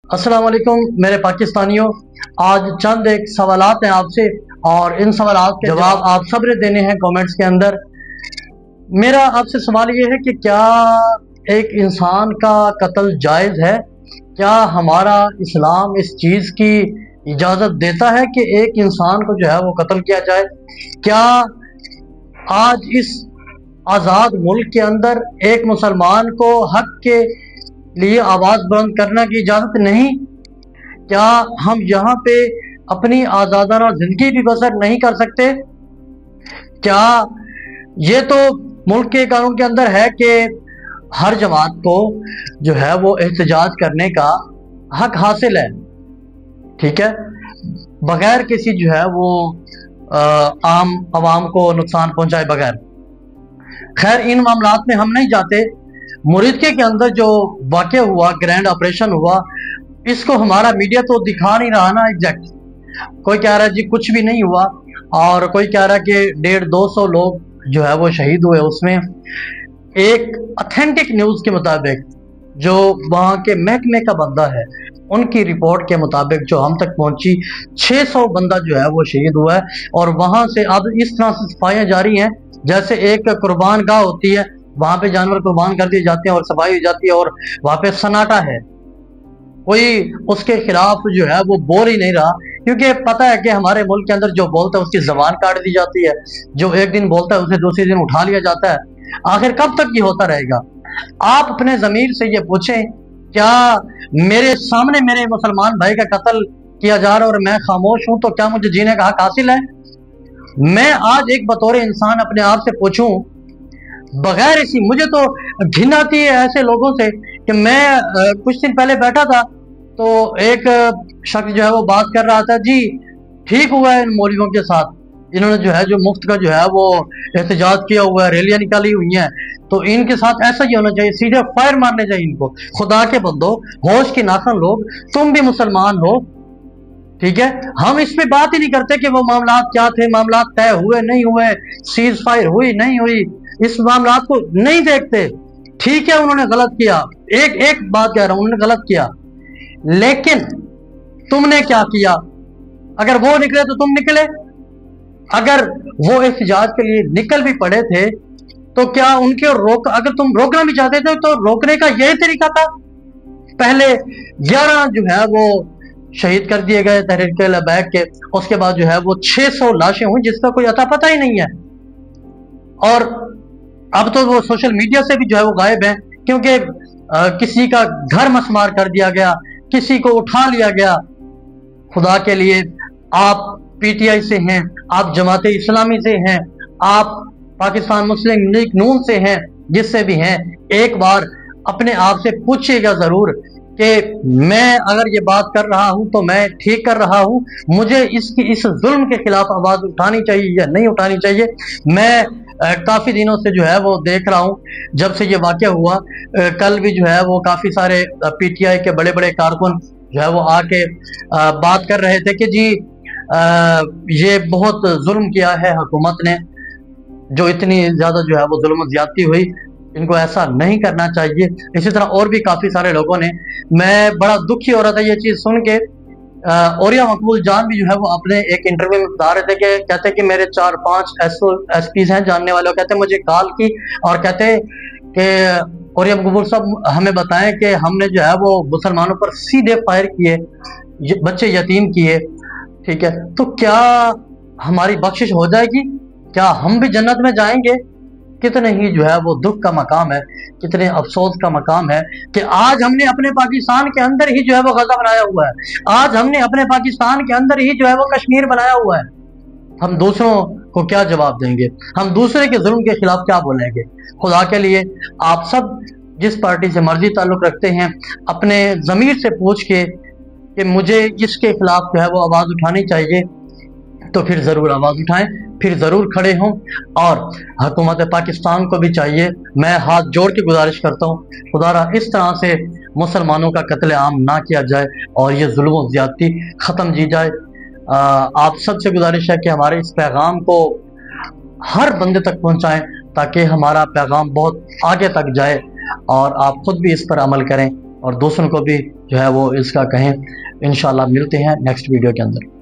अस्सलाम वालेकुम मेरे पाकिस्तानियों। आज चंद एक सवालात हैं आपसे और इन सवालात के जवाब आप सबने देने हैं कमेंट्स के अंदर। मेरा आपसे सवाल ये है कि क्या एक इंसान का कत्ल जायज़ है? क्या हमारा इस्लाम इस चीज़ की इजाज़त देता है कि एक इंसान को जो है वो कत्ल किया जाए? क्या आज इस आज़ाद मुल्क के अंदर एक मुसलमान को हक के लिए आवाज़ बुलंद करने की इजाज़त नहीं? क्या हम यहाँ पे अपनी आज़ादाना ज़िंदगी भी बसर नहीं कर सकते? क्या ये तो मुल्क के कानून के अंदर है कि हर जमात को जो है वो एहतजाज करने का हक हासिल है, ठीक है, बगैर किसी जो है वो आम आवाम को नुकसान पहुंचाए बगैर। खैर इन मामलात में हम नहीं जाते। मुरीदके के अंदर जो वाक़या हुआ, ग्रैंड ऑपरेशन हुआ, इसको हमारा मीडिया तो दिखा नहीं रहा ना एग्जैक्ट। कोई कह रहा है जी कुछ भी नहीं हुआ और कोई कह रहा है कि 150-200 लोग जो है वो शहीद हुए। उसमें एक ऑथेंटिक न्यूज़ के मुताबिक जो वहाँ के महकमे का बंदा है उनकी रिपोर्ट के मुताबिक जो हम तक पहुंची 600 बंदा जो है वो शहीद हुआ है। और वहाँ से अब इस तरह से सफाइयाँ जारी हैं जैसे एक कुर्बान गाह होती है, वहां पे जानवर कुर्बान कर दिए जाते हैं और सफाई हो जाती है और वहां पे सन्नाटा है, कोई उसके खिलाफ जो है वो बोल ही नहीं रहा, क्योंकि पता है कि हमारे मुल्क के अंदर जो बोलता है उसकी जबान काट दी जाती है, जो एक दिन बोलता है उसे दूसरे दिन उठा लिया जाता है। आखिर कब तक ये होता रहेगा? आप अपने जमीर से ये पूछें, क्या मेरे सामने मेरे मुसलमान भाई का कत्ल किया जा रहा है और मैं खामोश हूं, तो क्या मुझे जीने का हक हासिल है? मैं आज एक बतौर इंसान अपने आप से पूछूं, बगैर इसी, मुझे तो घिन आती है ऐसे लोगों से कि मैं कुछ दिन पहले बैठा था तो एक शख्स जो है वो बात कर रहा था, जी ठीक हुआ है इन मौलवियों के साथ, इन्होंने जो है जो मुफ्त का जो है वो एहतजाज किया हुआ है, रैलियां निकाली हुई हैं, तो इनके साथ ऐसा ही होना चाहिए, सीधे फायर मारने चाहिए इनको। खुदा के बंदो, होश की नासन लोग, तुम भी मुसलमान हो, ठीक है? हम इस पे बात ही नहीं करते कि वो मामलात क्या थे, मामलात तय हुए नहीं हुए, सीज फायर हुई नहीं हुई, इस मामलात को नहीं देखते। ठीक है उन्होंने गलत किया, एक एक बात कह रहा हूं, उन्होंने गलत किया, लेकिन तुमने क्या किया? अगर वो निकले तो तुम निकले, अगर वो एहतजाज के लिए निकल भी पड़े थे तो क्या उनके अगर तुम रोकना भी चाहते थे तो रोकने का यही तरीका था? पहले 11 जो है वो शहीद कर दिए गए तहरीक लबैक के, उसके बाद जो है वो 600 लाशें हुई जिसका कोई अता पता ही नहीं है। और अब तो वो सोशल मीडिया से भी जो है वो गायब है, क्योंकि किसी का घर मसमार कर दिया गया, किसी को उठा लिया गया। खुदा के लिए, आप पीटीआई से हैं, आप जमाते इस्लामी से हैं, आप पाकिस्तान मुस्लिम लीग नून से हैं, जिससे भी हैं, एक बार अपने आप से पूछिएगा जरूर कि मैं अगर ये बात कर रहा हूं तो मैं ठीक कर रहा हूं, मुझे इस जुल्म के खिलाफ आवाज उठानी चाहिए या नहीं उठानी चाहिए। मैं काफी दिनों से जो है वो देख रहा हूं, जब से ये वाकया हुआ, कल भी जो है वो काफी सारे पीटीआई के बड़े बड़े कारकुन जो है वो आके बात कर रहे थे कि जी ये बहुत जुल्म किया है हुकूमत ने, जो इतनी ज्यादा जो है वो जुल्म ज्यादती हुई, इनको ऐसा नहीं करना चाहिए। इसी तरह और भी काफी सारे लोगों ने, मैं बड़ा दुखी हो रहा था ये चीज सुन के। औरिया मकबूल जान भी जो है वो अपने एक इंटरव्यू में बता रहे थे कि कहते कि मेरे 4-5 एसपीज हैं जानने वाले, कहते मुझे कॉल की और कहते कि औरिया मकबूल साहब हमें बताएं कि हमने जो है वो मुसलमानों पर सीधे फायर किए, बच्चे यतीम किए, ठीक है, तो क्या हमारी बख्शिश हो जाएगी? क्या हम भी जन्नत में जाएंगे? कितने ही जो है वो दुख का मकाम है, कितने अफसोस का मकाम है कि आज हमने अपने पाकिस्तान के अंदर ही जो है वो गजा बनाया हुआ है, आज हमने अपने पाकिस्तान के अंदर ही जो है वो कश्मीर बनाया हुआ है। हम दूसरों को क्या जवाब देंगे? हम दूसरे के जुल्म के खिलाफ क्या बोलेंगे? खुदा के लिए, आप सब जिस पार्टी से मर्जी ताल्लुक रखते हैं, अपने जमीर से पूछ के कि मुझे इसके खिलाफ जो है वो आवाज उठानी चाहिए, तो फिर जरूर आवाज उठाएं, फिर जरूर खड़े हों। और हुकूमत पाकिस्तान को भी चाहिए, मैं हाथ जोड़ के गुजारिश करता हूँ, खुदारा इस तरह से मुसलमानों का कत्लेआम ना किया जाए और ये जुल्म ज्यादती ख़त्म की जाए। आप सबसे गुजारिश है कि हमारे इस पैगाम को हर बंदे तक पहुँचाएँ ताकि हमारा पैगाम बहुत आगे तक जाए और आप खुद भी इस पर अमल करें। और दूसरों को भी जो है वो इसका कहें। इंशाल्लाह मिलते हैं नेक्स्ट वीडियो के अंदर।